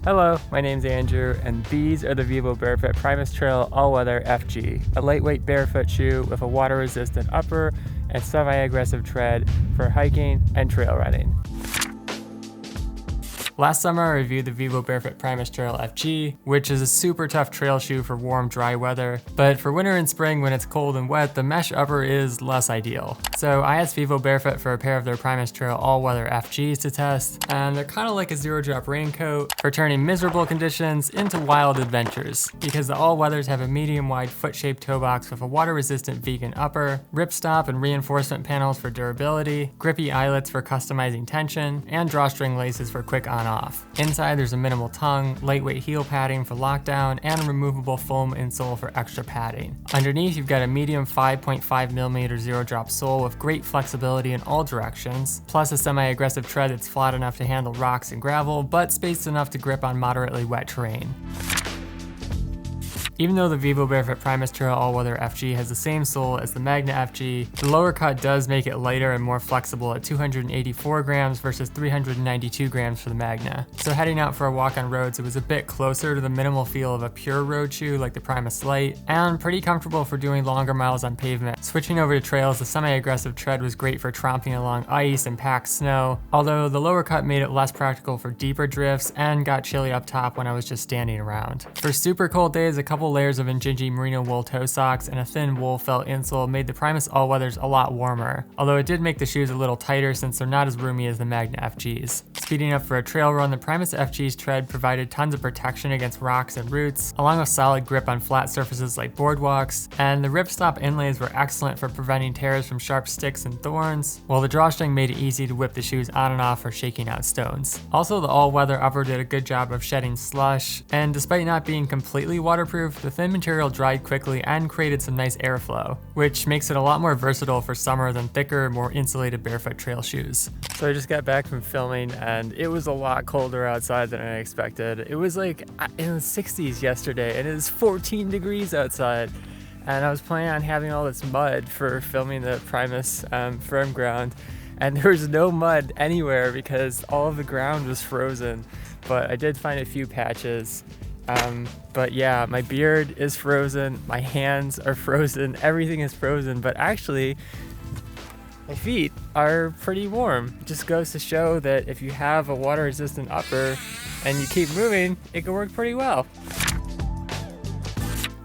Hello, my name's Andrew, and these are the vivobarefoot PRIMUS Trail All-Weather FG, a lightweight barefoot shoe with a water-resistant upper and semi-aggressive tread for hiking and trail running. Last summer, I reviewed the vivobarefoot PRIMUS Trail FG, which is a super tough trail shoe for warm, dry weather. But for winter and spring when it's cold and wet, the mesh upper is less ideal. So I asked vivobarefoot for a pair of their PRIMUS Trail All-Weather FGs to test, and they're kind of like a zero-drop raincoat for turning miserable conditions into wild adventures. Because the All-Weathers have a medium-wide foot-shaped toe box with a water-resistant vegan upper, ripstop and reinforcement panels for durability, grippy eyelets for customizing tension, and drawstring laces for quick on-off. Inside there's a minimal tongue, lightweight heel padding for lockdown, and a removable foam insole for extra padding. Underneath you've got a medium 5.5mm zero drop sole with great flexibility in all directions, plus a semi-aggressive tread that's flat enough to handle rocks and gravel, but spaced enough to grip on moderately wet terrain. Even though the vivobarefoot PRIMUS Trail All-Weather FG has the same sole as the Magna FG, the lower cut does make it lighter and more flexible at 284 grams versus 392 grams for the Magna. So heading out for a walk on roads, it was a bit closer to the minimal feel of a pure road shoe like the PRIMUS Lite, and pretty comfortable for doing longer miles on pavement. Switching over to trails, the semi-aggressive tread was great for tromping along ice and packed snow, although the lower cut made it less practical for deeper drifts and got chilly up top when I was just standing around. For super cold days, a couple layers of Injinji merino wool toe socks and a thin wool felt insole made the PRIMUS All-Weathers a lot warmer, although it did make the shoes a little tighter since they're not as roomy as the Magna FGs. Speeding up for a trail run, the PRIMUS FG's tread provided tons of protection against rocks and roots, along with solid grip on flat surfaces like boardwalks, and the ripstop inlays were excellent for preventing tears from sharp sticks and thorns, while the drawstring made it easy to whip the shoes on and off for shaking out stones. Also, the all-weather upper did a good job of shedding slush, and despite not being completely waterproof, the thin material dried quickly and created some nice airflow, which makes it a lot more versatile for summer than thicker, more insulated barefoot trail shoes. So I just got back from filming and it was a lot colder outside than I expected. It was like in the 60s yesterday and it was 14 degrees outside. And I was planning on having all this mud for filming the PRIMUS firm ground. And there was no mud anywhere because all of the ground was frozen. But I did find a few patches. But yeah, my beard is frozen, my hands are frozen, everything is frozen, but actually my feet are pretty warm. It just goes to show that if you have a water resistant upper and you keep moving, it can work pretty well.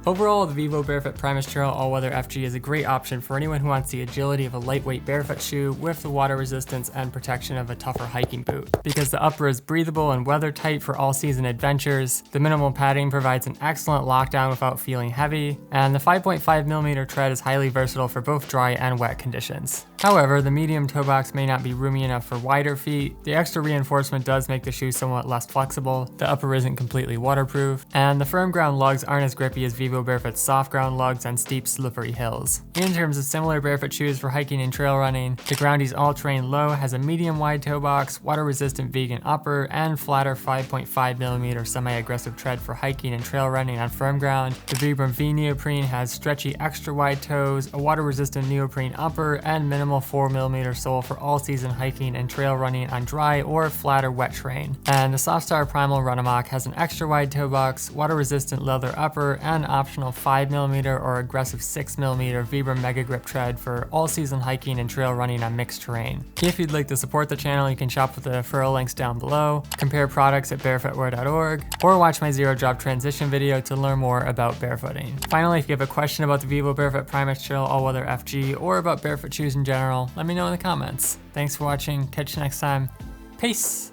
Overall, the vivobarefoot PRIMUS Trail All-Weather FG is a great option for anyone who wants the agility of a lightweight barefoot shoe with the water resistance and protection of a tougher hiking boot. Because the upper is breathable and weather tight for all season adventures, the minimal padding provides an excellent lockdown without feeling heavy, and the 5.5mm tread is highly versatile for both dry and wet conditions. However, the medium toe box may not be roomy enough for wider feet, the extra reinforcement does make the shoe somewhat less flexible, the upper isn't completely waterproof, and the firm ground lugs aren't as grippy as vivobarefoot's soft ground lugs on steep, slippery hills. In terms of similar barefoot shoes for hiking and trail running, the Groundy's All-Terrain Low has a medium-wide toe box, water-resistant vegan upper, and flatter 5.5mm semi-aggressive tread for hiking and trail running on firm ground. The Vibram V neoprene has stretchy extra-wide toes, a water-resistant neoprene upper, and minimal 4mm sole for all-season hiking and trail running on dry or flat or wet terrain. And the Softstar Primal Run-Amok has an extra-wide toe box, water-resistant leather upper, and optional 5mm or aggressive 6mm Vibram Mega Grip tread for all-season hiking and trail running on mixed terrain. If you'd like to support the channel, you can shop with the referral links down below, compare products at barefootwear.org, or watch my zero-drop transition video to learn more about barefooting. Finally, if you have a question about the vivobarefoot PRIMUS Trail All-Weather FG or about barefoot shoes in general, let me know in the comments. Thanks for watching. Catch you next time. Peace!